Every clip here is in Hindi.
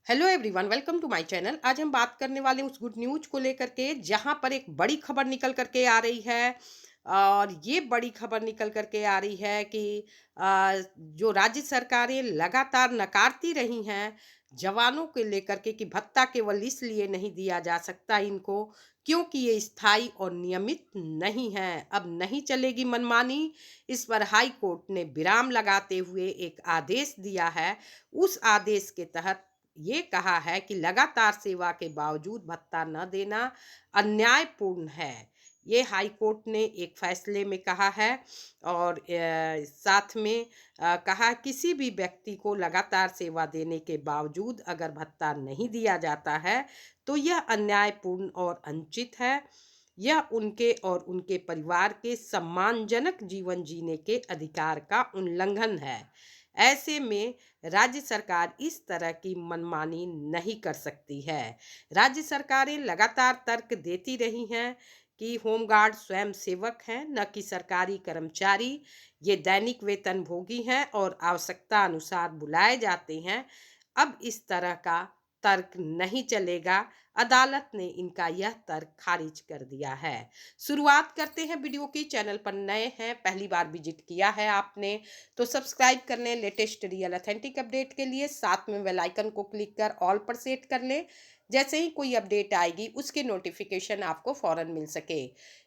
Hello everyone, welcome to my channel. आज हम बात करने वाले हैं उस गुड न्यूज को लेकर के जहां पर एक बड़ी खबर निकल करके आ रही है। और ये बड़ी खबर निकल करके आ रही है कि जो राज्य सरकारें लगातार नकारती रही हैं जवानों के लेकर के कि भत्ता केवल इसलिए नहीं दिया जा सकता इनको क्योंकि ये स्थायी और नियमित नहीं है। अब नहीं चलेगी मनमानी। इस पर हाई कोर्ट ने विराम लगाते हुए एक आदेश दिया है। उस आदेश के तहत ये कहा है कि लगातार सेवा के बावजूद भत्ता न देना अन्यायपूर्ण है। ये हाई कोर्ट ने एक फैसले में कहा है। और साथ में कहा किसी भी व्यक्ति को लगातार सेवा देने के बावजूद अगर भत्ता नहीं दिया जाता है तो यह अन्यायपूर्ण और अनुचित है। यह उनके और उनके परिवार के सम्मानजनक जीवन जीने के अधिकार का उल्लंघन है। ऐसे में राज्य सरकार इस तरह की मनमानी नहीं कर सकती है। राज्य सरकारें लगातार तर्क देती रही हैं कि होमगार्ड स्वयं सेवक हैं, न कि सरकारी कर्मचारी। ये दैनिक वेतन भोगी हैं और आवश्यकता अनुसार बुलाए जाते हैं। अब इस तरह का तर्क नहीं चलेगा। अदालत ने इनका यह तर्क खारिज कर दिया है। शुरुआत करते हैं वीडियो की। चैनल पर नए हैं, पहली बार विजिट किया है आपने तो सब्सक्राइब कर लें लेटेस्ट रियल अथेंटिक अपडेट के लिए। साथ में बेल आइकन को क्लिक कर ऑल पर सेट कर लें। जैसे ही कोई अपडेट आएगी उसके नोटिफिकेशन आपको फौरन मिल सके।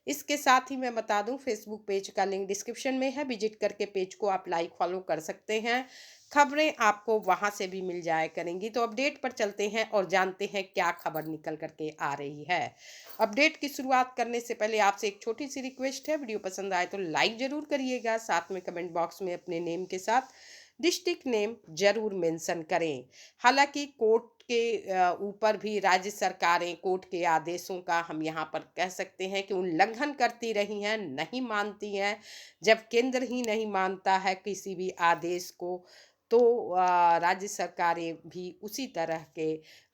इसके साथ ही मैं बता दूं, फेसबुक पेज का लिंक डिस्क्रिप्शन में है। विजिट करके पेज को आप लाइक फॉलो कर सकते हैं। खबरें आपको वहां से भी मिल जाया करेंगी। तो अपडेट पर चलते हैं और जानते हैं क्या खबर निकल करके आ रही है। अपडेट की शुरुआत करने से पहले आपसे एक छोटी सी रिक्वेस्ट है, वीडियो पसंद आए तो लाइक जरूर करिएगा। साथ में कमेंट बॉक्स में अपने नेम के साथ डिस्ट्रिक्ट नेम जरूर मेंशन करें। हालांकि कोर्ट के ऊपर भी राज्य सरकारें कोर्ट के आदेशों का हम यहाँ पर कह सकते हैं कि उल्लंघन करती रही हैं, नहीं मानती हैं। जब केंद्र ही नहीं मानता है किसी भी आदेश को तो राज्य सरकारें भी उसी तरह के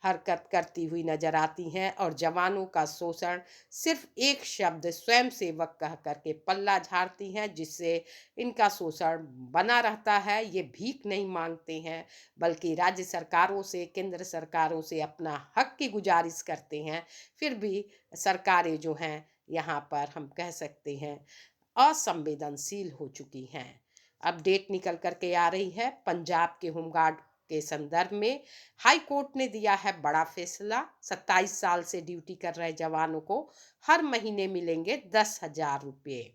हरकत करती हुई नजर आती हैं और जवानों का शोषण सिर्फ एक शब्द स्वयं सेवक कह करके पल्ला झाड़ती हैं, जिससे इनका शोषण बना रहता है। ये भीख नहीं मांगते हैं बल्कि राज्य सरकारों से, केंद्र सरकारों से अपना हक की गुजारिश करते हैं। फिर भी सरकारें जो हैं यहाँ पर हम कह सकते हैं असंवेदनशील हो चुकी हैं। अपडेट निकल करके आ रही है पंजाब के होमगार्ड के संदर्भ में। हाई कोर्ट ने दिया है बड़ा फैसला। 27 साल से ड्यूटी कर रहे जवानों को हर महीने मिलेंगे 10,000 रुपये।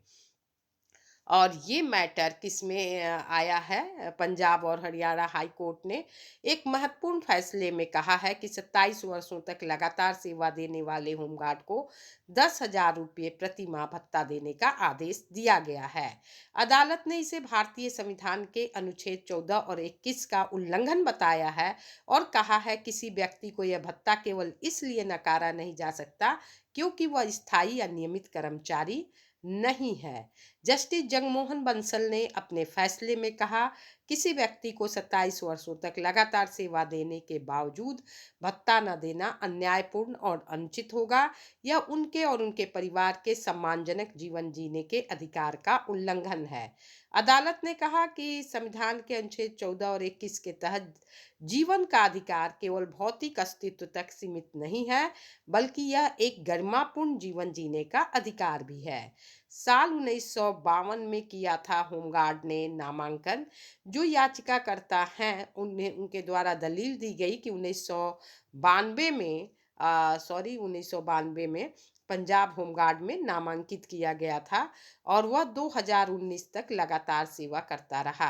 और ये मैटर किस में आया है, पंजाब और हरियाणा हाई कोर्ट ने एक महत्वपूर्ण फैसले में कहा है कि 27 वर्षों तक लगातार सेवा देने वाले होमगार्ड को 10,000 रुपये प्रति माह भत्ता देने का आदेश दिया गया है। अदालत ने इसे भारतीय संविधान के अनुच्छेद 14 और 21 का उल्लंघन बताया है और कहा है किसी व्यक्ति को यह भत्ता केवल इसलिए नकारा नहीं जा सकता क्योंकि वह स्थायी या नियमित कर्मचारी नहीं है। जस्टिस जगमोहन बंसल ने अपने फैसले में कहा किसी व्यक्ति को 27 वर्षों तक लगातार सेवा देने के बावजूद भत्ता न देना अन्यायपूर्ण और अनुचित होगा। यह उनके और उनके परिवार के सम्मानजनक जीवन जीने के अधिकार का उल्लंघन है। अदालत ने कहा कि संविधान के अनुच्छेद 14 और 21 के तहत जीवन का अधिकार केवल भौतिक अस्तित्व तक सीमित नहीं है बल्कि यह एक गरिमापूर्ण जीवन जीने का अधिकार भी है। साल 1952 में किया था होमगार्ड ने नामांकन। जो याचिकाकर्ता हैं उन्हें उनके द्वारा दलील दी गई कि 1992 में 1992 में पंजाब होमगार्ड में नामांकित किया गया था और वह 2019 तक लगातार सेवा करता रहा।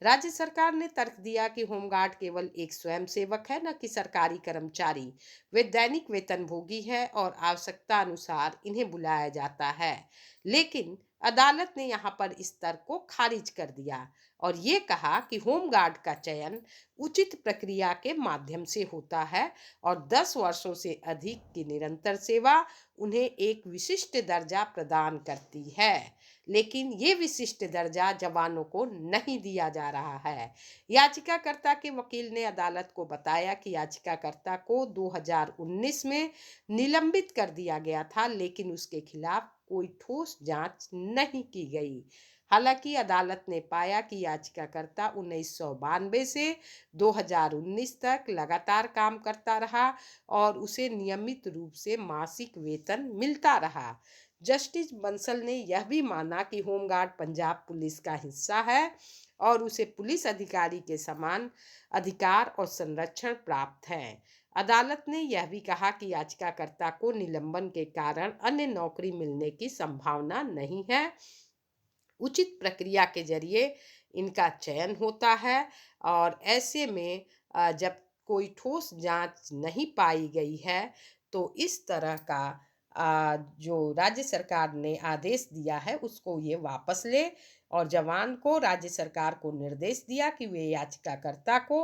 राज्य सरकार ने तर्क दिया कि होमगार्ड केवल एक स्वयंसेवक है, न कि सरकारी कर्मचारी। वे दैनिक वेतन भोगी है और आवश्यकता अनुसार इन्हें बुलाया जाता है। लेकिन अदालत ने यहाँ पर इस तर्क को खारिज कर दिया और ये कहा कि होमगार्ड का चयन उचित प्रक्रिया के माध्यम से होता है और 10 वर्षों से अधिक की निरंतर सेवा उन्हें एक विशिष्ट दर्जा प्रदान करती है। लेकिन ये विशिष्ट दर्जा जवानों को नहीं दिया जा रहा है। याचिकाकर्ता के वकील ने अदालत को बताया कि याचिकाकर्ता को 2019 में निलंबित कर दिया गया था, लेकिन उसके खिलाफ कोई ठोस जांच नहीं की गई। हालांकि अदालत ने पाया कि याचिकाकर्ता 1992 से 2019 तक लगातार काम करता रहा और उसे नियमित रूप से मासिक वेतन मिलता रहा। जस्टिस बंसल ने यह भी माना कि होमगार्ड पंजाब पुलिस का हिस्सा है और उसे पुलिस अधिकारी के समान अधिकार और संरक्षण प्राप्त है। अदालत ने यह भी कहा कि याचिकाकर्ता को निलंबन के कारण अन्य नौकरी मिलने की संभावना नहीं है। उचित प्रक्रिया के जरिए इनका चयन होता है और ऐसे में जब कोई ठोस जांच नहीं पाई गई है तो इस तरह का जो राज्य सरकार ने आदेश दिया है उसको ये वापस ले और जवान को राज्य सरकार को निर्देश दिया कि वे याचिकाकर्ता को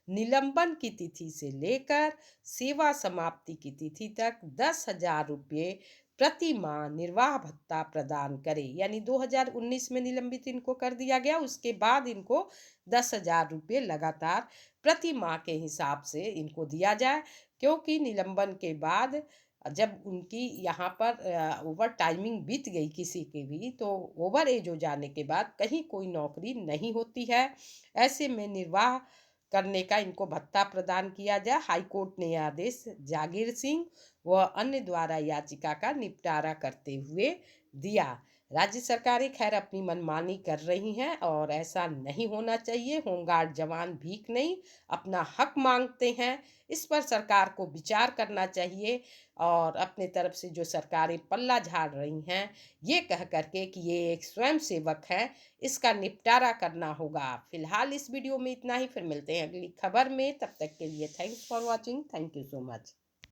निलंबन की तिथि से लेकर सेवा समाप्ति की तिथि तक 10,000 रुपये प्रति माह निर्वाह भत्ता प्रदान करे। यानी 2019 में निलंबित इनको कर दिया गया, उसके बाद इनको 10,000 रुपये लगातार प्रति माह के हिसाब से इनको दिया जाए, क्योंकि निलंबन के बाद जब उनकी यहाँ पर ओवर टाइमिंग बीत गई किसी की भी, तो ओवर एज हो जाने के बाद कहीं कोई नौकरी नहीं होती है। ऐसे में निर्वाह करने का इनको भत्ता प्रदान किया जाए। हाईकोर्ट ने यह आदेश जागीर सिंह व अन्य द्वारा याचिका का निपटारा करते हुए दिया। राज्य सरकारें खैर अपनी मनमानी कर रही हैं और ऐसा नहीं होना चाहिए। होमगार्ड जवान भीख नहीं, अपना हक मांगते हैं। इस पर सरकार को विचार करना चाहिए और अपने तरफ से जो सरकारें पल्ला झाड़ रही हैं ये कह करके कि ये एक स्वयं सेवक है, इसका निपटारा करना होगा। फिलहाल इस वीडियो में इतना ही, फिर मिलते हैं अगली खबर में। तब तक के लिए thanks for watching. Thank you so much.